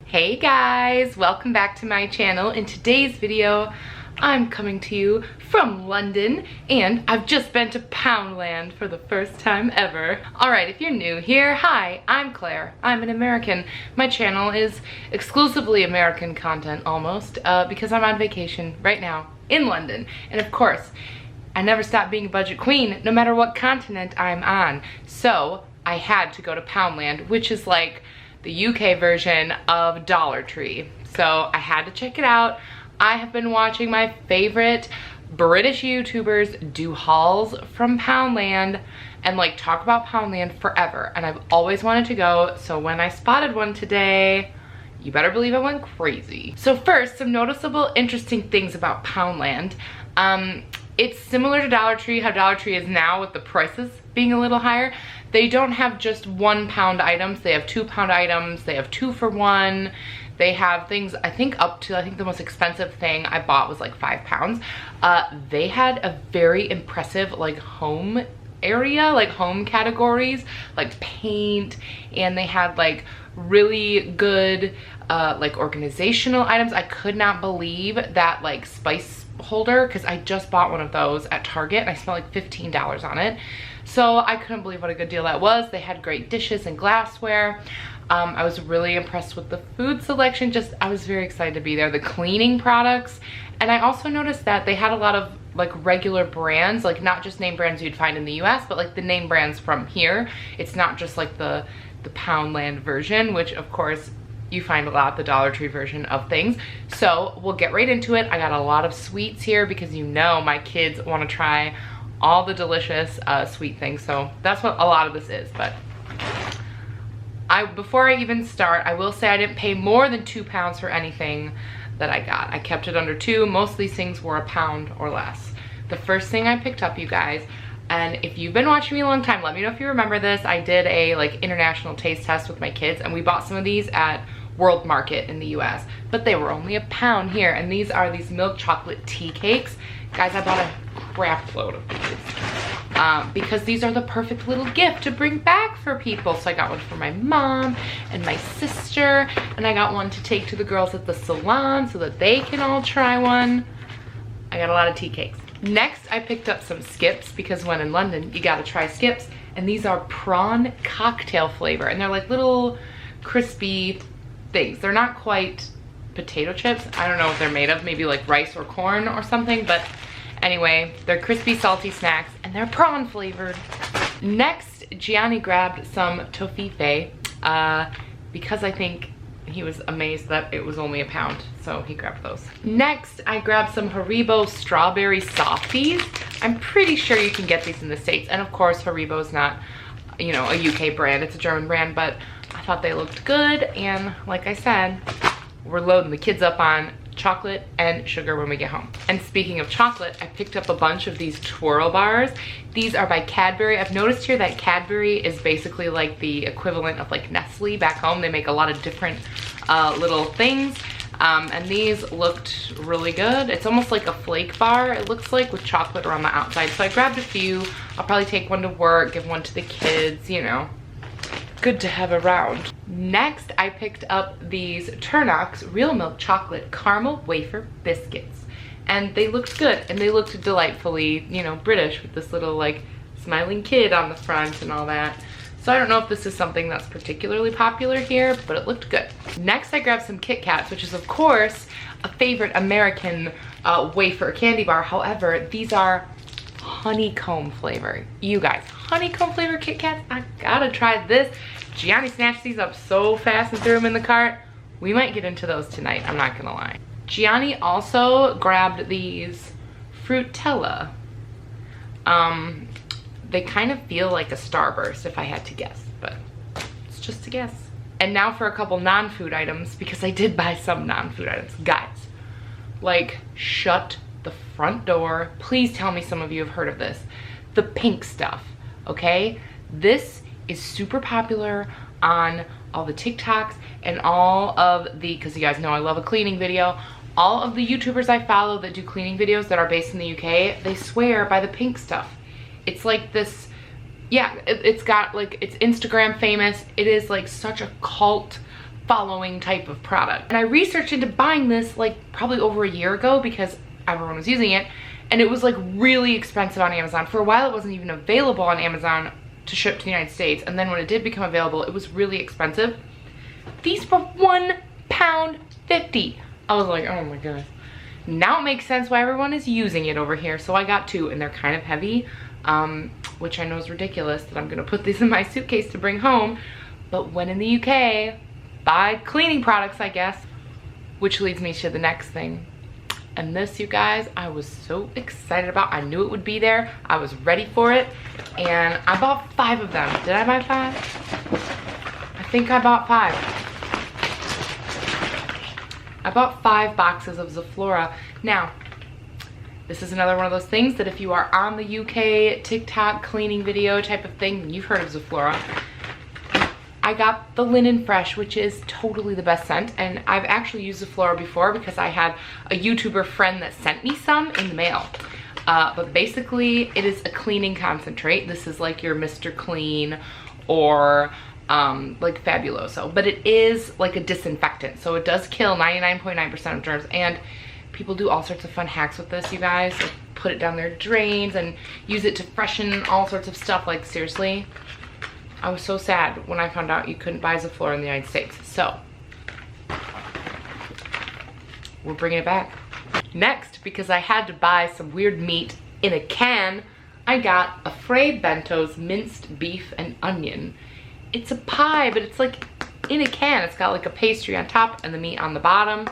Hey guys, welcome back to my channel. In today's video, I'm coming to you from London and I've just been to Poundland for the first time ever. Alright, if you're new here, hi, I'm Claire. I'm an American. My channel is exclusively American content almost because I'm on vacation right now in London. And of course, I never stop being a budget queen no matter what continent I'm on. So I had to go to Poundland, which is like the UK version of Dollar Tree. So I had to check it out. I have been watching my favorite British YouTubers do hauls from Poundland and like talk about Poundland forever. And I've always wanted to go. So when I spotted one today, you better believe I went crazy. So first, some noticeable interesting things about Poundland. It's similar to Dollar Tree, how Dollar Tree is now with the prices being a little higher. They don't have just £1 items, they have £2 items, they have 2 for $1. They have things, I think the most expensive thing I bought was like £5. They had a very impressive like home area, like home categories, like paint, and they had like really good like organizational items. I could not believe that like spice holder, because I just bought one of those at Target and I spent like $15 on it. So I couldn't believe what a good deal that was. They had great dishes and glassware. I was really impressed with the food selection. I was very excited to be there. The cleaning products. And I also noticed that they had a lot of like regular brands, like not just name brands you'd find in the US, but like the name brands from here. It's not just like the Poundland version, which of course you find a lot, the Dollar Tree version of things. So we'll get right into it. I got a lot of sweets here because you know my kids want to try all the delicious sweet things. So that's what a lot of this is. But before I even start, I will say I didn't pay more than £2 for anything that I got. I kept it under 2. Most of these things were £1 or less. The first thing I picked up, you guys, and if you've been watching me a long time, let me know if you remember this. I did a like international taste test with my kids and we bought some of these at World Market in the US, but they were only £1 here. And these are these milk chocolate tea cakes. Guys, I bought a crap load of these because these are the perfect little gift to bring back for people. So I got one for my mom and my sister, and I got one to take to the girls at the salon so that they can all try one. I got a lot of tea cakes. Next, I picked up some Skips because when in London, you gotta try Skips. And these are prawn cocktail flavor, and they're like little crispy things. They're not quite potato chips. I don't know what they're made of, maybe like rice or corn or something, but anyway, they're crispy, salty snacks, and they're prawn flavored. Next, Gianni grabbed some toffee because I think he was amazed that it was only £1, so he grabbed those. Next, I grabbed some Haribo strawberry softies. I'm pretty sure you can get these in the States, and of course Haribo's not, you know, a UK brand, it's a German brand, but I thought they looked good, and like I said, we're loading the kids up on chocolate and sugar when we get home. And speaking of chocolate, I picked up a bunch of these twirl bars. These are by Cadbury. I've noticed here that Cadbury is basically like the equivalent of like Nestle back home. They make a lot of different little things. And these looked really good. It's almost like a flake bar, it looks like, with chocolate around the outside. So I grabbed a few. I'll probably take one to work, give one to the kids, you know. Good to have around. Next, I picked up these Turnox Real Milk Chocolate Caramel Wafer Biscuits. And they looked good, and they looked delightfully, you know, British with this little like smiling kid on the front and all that. So I don't know if this is something that's particularly popular here, but it looked good. Next, I grabbed some Kit Kats, which is of course a favorite American wafer candy bar. However, these are honeycomb flavor. You guys, honeycomb flavor Kit Kats, I gotta try this. Gianni snatched these up so fast and threw them in the cart. We might get into those tonight, I'm not gonna lie. Gianni also grabbed these Fruitella. They kind of feel like a Starburst if I had to guess, but it's just a guess. And now for a couple non-food items, because I did buy some non-food items. Guys, like, shut the front door. Please tell me some of you have heard of this. The pink stuff, okay? This is super popular on all the TikToks and all of the, because you guys know I love a cleaning video, all of the YouTubers I follow that do cleaning videos that are based in the UK, they swear by the pink stuff. It's like this, yeah, it's got like, it's Instagram famous. It is like such a cult following type of product. And I researched into buying this like probably over a year ago because everyone was using it, and it was like really expensive on Amazon. For a while it wasn't even available on Amazon to ship to the United States, and then when it did become available, it was really expensive. These were £1.50. I was like, oh my goodness. Now it makes sense why everyone is using it over here. So I got 2, and they're kind of heavy, which I know is ridiculous that I'm gonna put these in my suitcase to bring home. But when in the UK, buy cleaning products, I guess. Which leads me to the next thing. And this, you guys, I was so excited about. I knew it would be there. I was ready for it. And I bought 5 of them. Did I buy 5? I think I bought 5. I bought 5 boxes of Zaflora. Now, this is another one of those things that if you are on the UK TikTok cleaning video type of thing, you've heard of Zaflora. I got the Linen Fresh, which is totally the best scent, and I've actually used Zaflora before because I had a YouTuber friend that sent me some in the mail. But basically, it is a cleaning concentrate. This is like your Mr. Clean or like Fabuloso, but it is like a disinfectant, so it does kill 99.9% of germs. And people do all sorts of fun hacks with this, you guys. Like put it down their drains and use it to freshen all sorts of stuff. Like seriously, I was so sad when I found out you couldn't buy Zaflora in the United States. So we're bringing it back. Next, because I had to buy some weird meat in a can, I got a Fray Bento's minced beef and onion. It's a pie, but it's like in a can. It's got like a pastry on top and the meat on the bottom.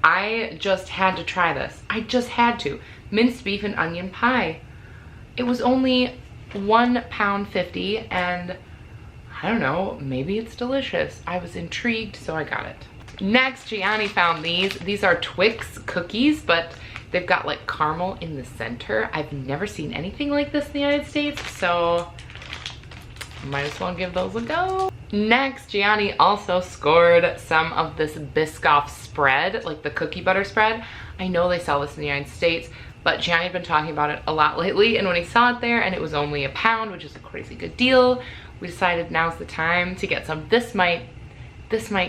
I just had to try this. I just had to. Minced beef and onion pie. It was only £1.50, and I don't know, maybe it's delicious. I was intrigued, so I got it. Next, Gianni found these. These are Twix cookies, but they've got like caramel in the center. I've never seen anything like this in the United States, so might as well give those a go. Next, Gianni also scored some of this Biscoff spread, like the cookie butter spread. I know they sell this in the United States, but Gianni had been talking about it a lot lately, and when he saw it there and it was only £1, which is a crazy good deal, we decided now's the time to get some. This might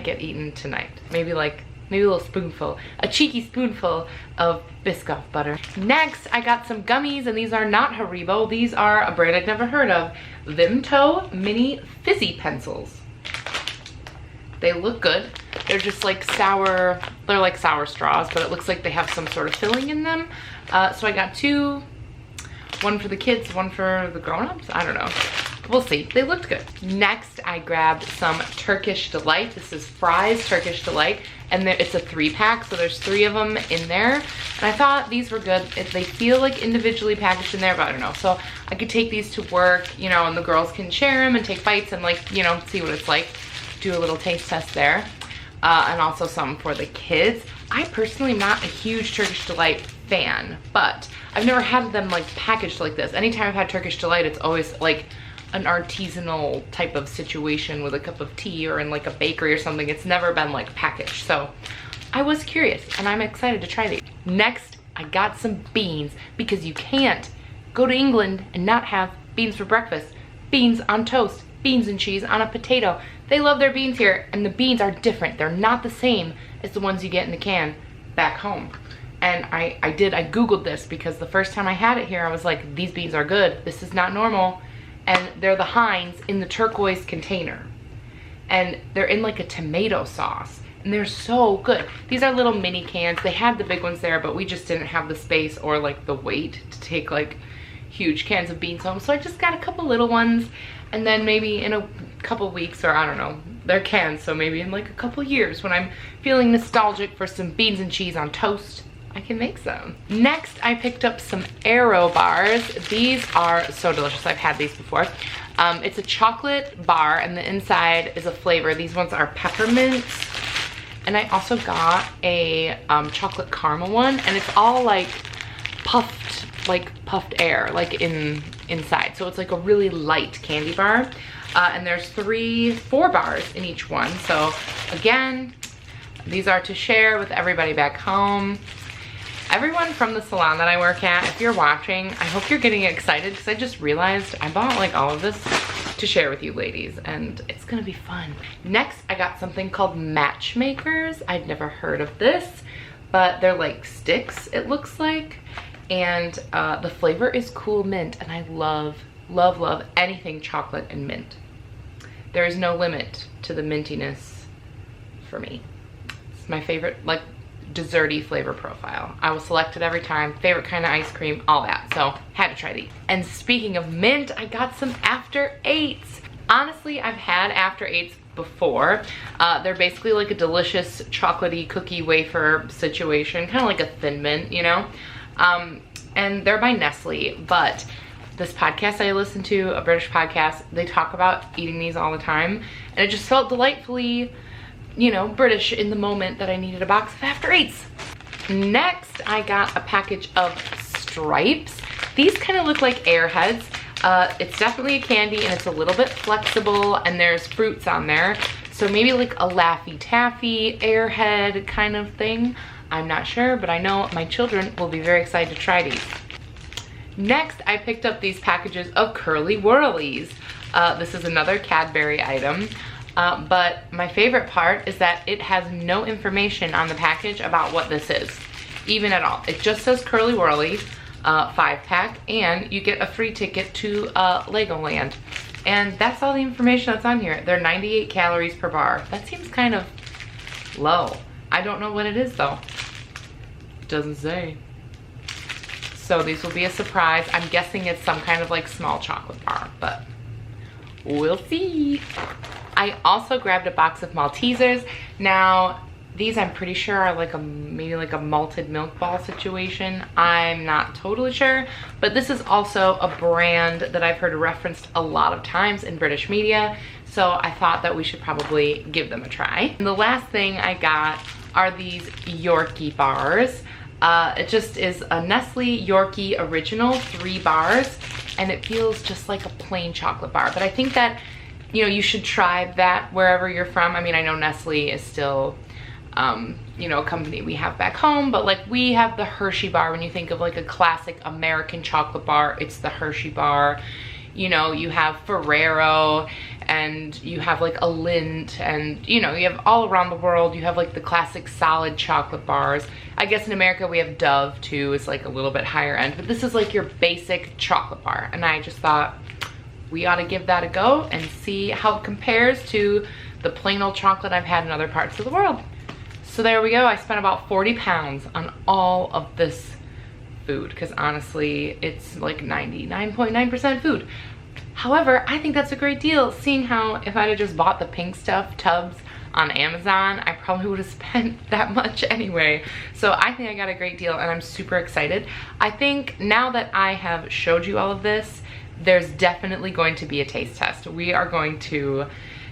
get eaten tonight. Maybe a little spoonful, a cheeky spoonful of Biscoff butter. Next, I got some gummies, and these are not Haribo. These are a brand I've never heard of. Vimto Mini Fizzy Pencils. They look good. They're just like sour, they're like sour straws, but it looks like they have some sort of filling in them. So I got 2, one for the kids, one for the grown-ups. I don't know. We'll see. They looked good. Next, I grabbed some Turkish Delight. This is Fry's Turkish Delight, and it's a 3-pack, so there's 3 of them in there. And I thought these were good. They feel like individually packaged in there, but I don't know. So I could take these to work, you know, and the girls can share them and take bites and like, you know, see what it's like. Do a little taste test there. And also some for the kids. I personally am not a huge Turkish Delight fan, but I've never had them like packaged like this. Anytime I've had Turkish Delight, it's always like an artisanal type of situation with a cup of tea or in like a bakery or something. It's never been like packaged. So I was curious, and I'm excited to try these. Next, I got some beans, because you can't go to England and not have beans for breakfast. Beans on toast, beans and cheese on a potato. They love their beans here, and the beans are different. They're not the same as the ones you get in the can back home. And I Googled this because the first time I had it here, I was like, these beans are good. This is not normal. And they're the Heinz in the turquoise container. And they're in like a tomato sauce. And they're so good. These are little mini cans. They had the big ones there, but we just didn't have the space or like the weight to take like huge cans of beans home. So I just got a couple little ones. And then maybe in a couple weeks, or I don't know, they're cans, so maybe in like a couple years when I'm feeling nostalgic for some beans and cheese on toast, I can make some. Next, I picked up some Aero bars. These are so delicious. I've had these before. It's a chocolate bar, and the inside is a flavor. These ones are peppermint. And I also got a chocolate caramel one, and it's all like puffed air, like inside. So it's like a really light candy bar. And there's 4 bars in each one. So again, these are to share with everybody back home. Everyone from the salon that I work at, if you're watching, I hope you're getting excited, because I just realized I bought like all of this to share with you ladies, and it's gonna be fun. Next, I got something called Matchmakers. I'd never heard of this, but they're like sticks, it looks like. And the flavor is cool mint, and I love, love, love anything chocolate and mint. There is no limit to the mintiness for me. It's my favorite, like, desserty flavor profile. I will select it every time. Favorite kind of ice cream, all that. So had to try these. And speaking of mint, I got some After Eights. Honestly, I've had After Eights before. They're basically like a delicious chocolatey cookie wafer situation, kind of like a Thin Mint, you know? And they're by Nestle, but this podcast I listen to, a British podcast, they talk about eating these all the time, and it just felt delightfully, you know, British in the moment that I needed a box of After Eights. Next, I got a package of Stripes. These kind of look like Airheads. It's definitely a candy, and it's a little bit flexible, and there's fruits on there. So maybe like a Laffy Taffy Airhead kind of thing. I'm not sure, but I know my children will be very excited to try these. Next, I picked up these packages of Curly Whirlies. This is another Cadbury item. But my favorite part is that it has no information on the package about what this is, even at all. It just says Curly Whirlies, 5-pack, and you get a free ticket to Legoland. And that's all the information that's on here. They're 98 calories per bar. That seems kind of low. I don't know what it is though. It doesn't say. So these will be a surprise. I'm guessing it's some kind of like small chocolate bar, but we'll see. I also grabbed a box of Maltesers. Now, these I'm pretty sure are like maybe like a malted milk ball situation. I'm not totally sure, but this is also a brand that I've heard referenced a lot of times in British media, so I thought that we should probably give them a try. And the last thing I got are these Yorkie bars. It just is a Nestle Yorkie Original 3 bars, and it feels just like a plain chocolate bar. But I think that, you know, you should try that wherever you're from. I mean, I know Nestle is still, you know, a company we have back home, but like we have the Hershey bar. When you think of like a classic American chocolate bar, it's the Hershey bar. You know, you have Ferrero, and you have like a Lindt, and you know, you have all around the world, you have like the classic solid chocolate bars. I guess in America we have Dove too, it's like a little bit higher end, but this is like your basic chocolate bar, and I just thought we ought to give that a go and see how it compares to the plain old chocolate I've had in other parts of the world. So there we go. I spent about 40 pounds on all of this food, because honestly it's like 99.9% food. However, I think that's a great deal, seeing how if I'd have just bought the pink stuff tubs on Amazon, I probably would have spent that much anyway. So I think I got a great deal, and I'm super excited. I think now that I have showed you all of this, there's definitely going to be a taste test. We are going to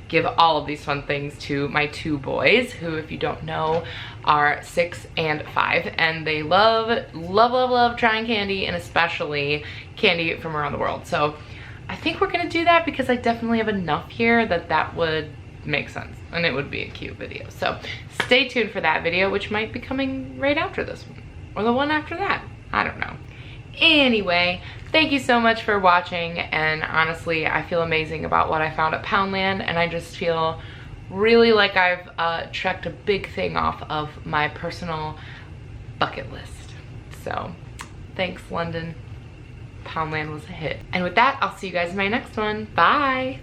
give all of these fun things to my 2 boys, who, if you don't know, are 6 and 5, and they love, love, love, love trying candy, and especially candy from around the world. So I think we're gonna do that because I definitely have enough here that would make sense, and it would be a cute video. So stay tuned for that video, which might be coming right after this one, or the one after that, I don't know. Anyway, thank you so much for watching, and honestly, I feel amazing about what I found at Poundland, and I just feel really like I've checked a big thing off of my personal bucket list. So thanks, London. Poundland was a hit. And with that, I'll see you guys in my next one. Bye.